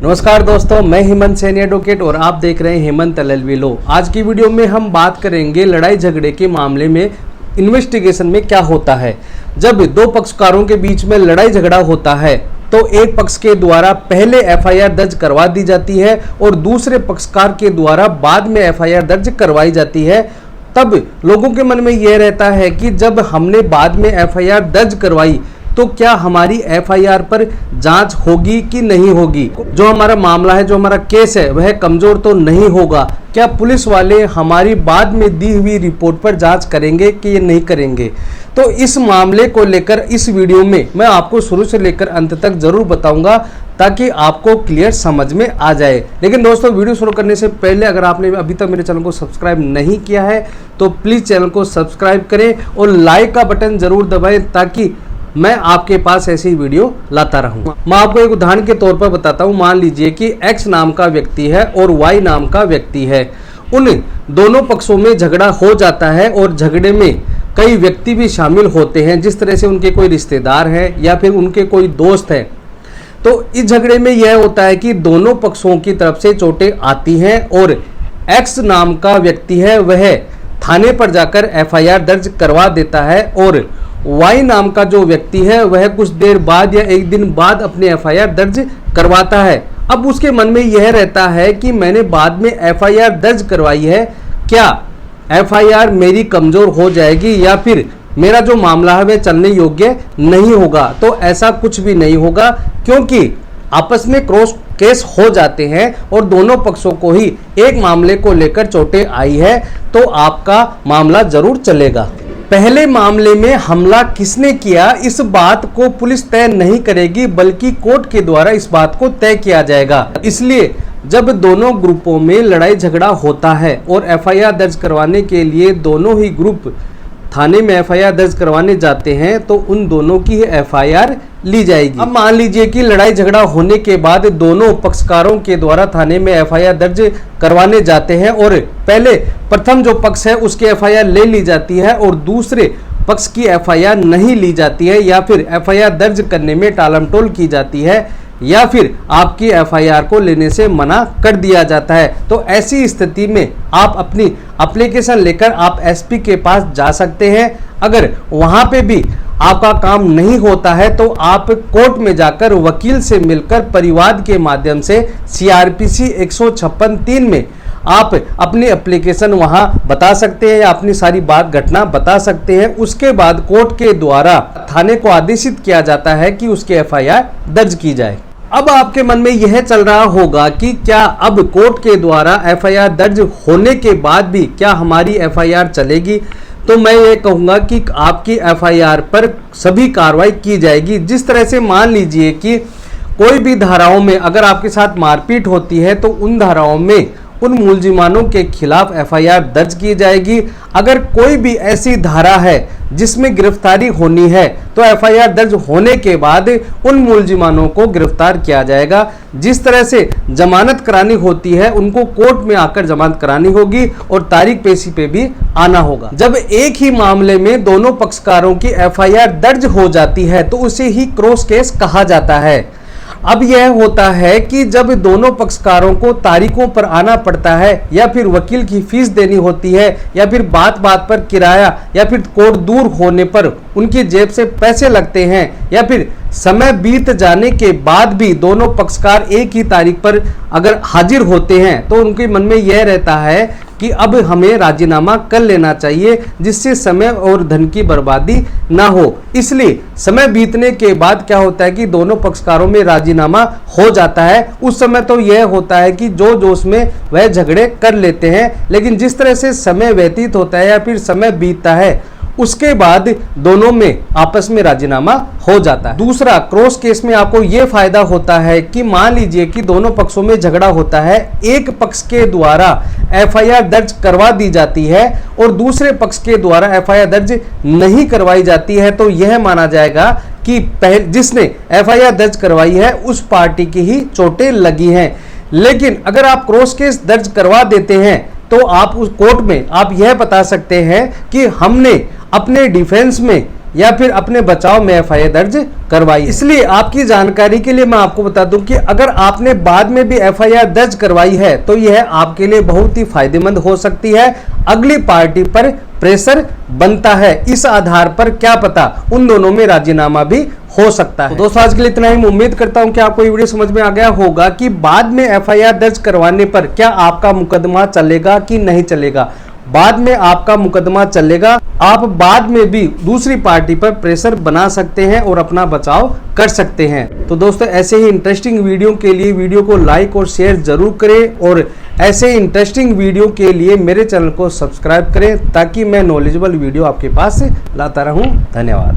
नमस्कार दोस्तों, मैं हेमंत सैनी एडवोकेट और आप देख रहे हैं हेमंत LLB लॉ। आज की वीडियो में हम बात करेंगे लड़ाई झगड़े के मामले में इन्वेस्टिगेशन में क्या होता है। जब दो पक्षकारों के बीच में लड़ाई झगड़ा होता है तो एक पक्ष के द्वारा पहले FIR दर्ज करवा दी जाती है और दूसरे पक्षकार के द्वारा बाद में FIR दर्ज करवाई जाती है। तब लोगों के मन में यह रहता है कि जब हमने बाद में FIR दर्ज करवाई तो क्या हमारी FIR पर जांच होगी कि नहीं होगी, जो हमारा मामला है, जो हमारा केस है वह कमजोर तो नहीं होगा, क्या पुलिस वाले हमारी बाद में दी हुई रिपोर्ट पर जांच करेंगे कि नहीं करेंगे। तो इस मामले को लेकर इस वीडियो में मैं आपको शुरू से लेकर अंत तक जरूर बताऊंगा ताकि आपको क्लियर समझ में आ जाए। लेकिन दोस्तों, वीडियो शुरू करने से पहले अगर आपने अभी तक मेरे चैनल को सब्सक्राइब नहीं किया है तो प्लीज़ चैनल को सब्सक्राइब करें और लाइक का बटन जरूर दबाएं ताकि मैं आपके पास ऐसी वीडियो लाता रहूं। मैं आपको एक उदाहरण के तौर पर बताता हूं। मान लीजिए कि X नाम का व्यक्ति है और Y नाम का व्यक्ति है। उन दोनों पक्षों में झगड़ा हो जाता है और झगड़े में कई व्यक्ति भी शामिल होते हैं, जिस तरह से उनके कोई रिश्तेदार हैं या फिर उनके कोई दोस्त हैं। तो इस झगड़े में यह होता है कि दोनों पक्षों की तरफ से चोटें आती हैं और X नाम का व्यक्ति है वह थाने पर जाकर FIR दर्ज करवा देता है और Y नाम का जो व्यक्ति है वह कुछ देर बाद या एक दिन बाद अपने FIR दर्ज करवाता है। अब उसके मन में यह रहता है कि मैंने बाद में FIR दर्ज करवाई है, क्या FIR मेरी कमज़ोर हो जाएगी या फिर मेरा जो मामला है वह चलने योग्य नहीं होगा। तो ऐसा कुछ भी नहीं होगा, क्योंकि आपस में क्रॉस केस हो जाते हैं और दोनों पक्षों को ही एक मामले को लेकर चोटें आई है तो आपका मामला जरूर चलेगा। पहले मामले में हमला किसने किया इस बात को पुलिस तय नहीं करेगी, बल्कि कोर्ट के द्वारा इस बात को तय किया जाएगा। इसलिए जब दोनों ग्रुपों में लड़ाई झगड़ा होता है और FIR दर्ज करवाने के लिए दोनों ही ग्रुप थाने में FIR दर्ज करवाने जाते हैं तो उन दोनों की FIR ली जाएगी। अब मान लीजिए कि लड़ाई झगड़ा होने के बाद दोनों पक्षकारों के द्वारा थाने में FIR दर्ज करवाने जाते हैं और पहले प्रथम जो पक्ष है उसकी FIR ले ली जाती है और दूसरे पक्ष की FIR नहीं ली जाती है, या फिर FIR दर्ज करने में टालमटोल की जाती है या फिर आपकी FIR को लेने से मना कर दिया जाता है। तो ऐसी स्थिति में आप अपनी एप्लीकेशन लेकर आप SP के पास जा सकते हैं। अगर वहां पे भी आपका काम नहीं होता है तो आप कोर्ट में जाकर वकील से मिलकर परिवाद के माध्यम से CRPC 156(3) में आप अपनी एप्लीकेशन वहां बता सकते हैं या अपनी सारी बात घटना बता सकते हैं। उसके बाद कोर्ट के द्वारा थाने को आदेशित किया जाता है कि उसकी FIR दर्ज की जाए। अब आपके मन में यह चल रहा होगा कि क्या अब कोर्ट के द्वारा FIR दर्ज होने के बाद भी क्या हमारी FIR चलेगी। तो मैं ये कहूँगा कि आपकी FIR पर सभी कार्रवाई की जाएगी। जिस तरह से मान लीजिए कि कोई भी धाराओं में अगर आपके साथ मारपीट होती है तो उन धाराओं में उन मुलजिमानों के खिलाफ FIR दर्ज की जाएगी। अगर कोई भी ऐसी धारा है जिसमें गिरफ्तारी होनी है तो FIR दर्ज होने के बाद उन मुलजिमानों को गिरफ्तार किया जाएगा। जिस तरह से जमानत करानी होती है उनको कोर्ट में आकर जमानत करानी होगी और तारीख पेशी पे भी आना होगा। जब एक ही मामले में दोनों पक्षकारों की FIR दर्ज हो जाती है तो उसे ही क्रॉस केस कहा जाता है। अब यह होता है कि जब दोनों पक्षकारों को तारीखों पर आना पड़ता है या फिर वकील की फीस देनी होती है या फिर बात बात पर किराया या फिर कोर्ट दूर होने पर उनकी जेब से पैसे लगते हैं या फिर समय बीत जाने के बाद भी दोनों पक्षकार एक ही तारीख पर अगर हाजिर होते हैं तो उनके मन में यह रहता है कि अब हमें राजीनामा कर लेना चाहिए, जिससे समय और धन की बर्बादी ना हो। इसलिए समय बीतने के बाद क्या होता है कि दोनों पक्षकारों में राजीनामा हो जाता है। उस समय तो यह होता है कि जो जोश में वह झगड़े कर लेते हैं, लेकिन जिस तरह से समय व्यतीत होता है या फिर समय बीतता है उसके बाद दोनों में आपस में राजीनामा हो जाता है। दूसरा, क्रॉस केस में आपको यह फायदा होता है कि मान लीजिए कि दोनों पक्षों में झगड़ा होता है, एक पक्ष के द्वारा FIR दर्ज करवा दी जाती है और दूसरे पक्ष के द्वारा FIR दर्ज नहीं करवाई जाती है, तो यह माना जाएगा कि जिसने FIR दर्ज करवाई है उस पार्टी की ही चोटें लगी हैं। लेकिन अगर आप क्रॉस केस दर्ज करवा देते हैं तो आप उस कोर्ट में आप यह बता सकते हैं कि हमने अपने डिफेंस में या फिर अपने बचाव में एफआईआर दर्ज करवाई। इसलिए आपकी जानकारी के लिए मैं आपको बता दूं कि अगर आपने बाद में भी एफआईआर दर्ज करवाई है तो यह आपके लिए बहुत ही फायदेमंद हो सकती है। अगली पार्टी पर प्रेशर बनता है, इस आधार पर क्या पता उन दोनों में राजीनामा भी हो सकता है। तो दोस्तों आज के लिए इतना ही। मैं उम्मीद करता हूं कि आपको ये वीडियो समझ में आ गया होगा कि बाद में एफआईआर दर्ज करवाने पर क्या आपका मुकदमा चलेगा कि नहीं चलेगा। बाद में आपका मुकदमा चलेगा, आप बाद में भी दूसरी पार्टी पर प्रेशर बना सकते हैं और अपना बचाव कर सकते हैं। तो दोस्तों ऐसे ही इंटरेस्टिंग वीडियो के लिए वीडियो को लाइक और शेयर जरूर करें और ऐसे इंटरेस्टिंग वीडियो के लिए मेरे चैनल को सब्सक्राइब करें ताकि मैं नॉलेजेबल वीडियो आपके पास लाता रहूं। धन्यवाद।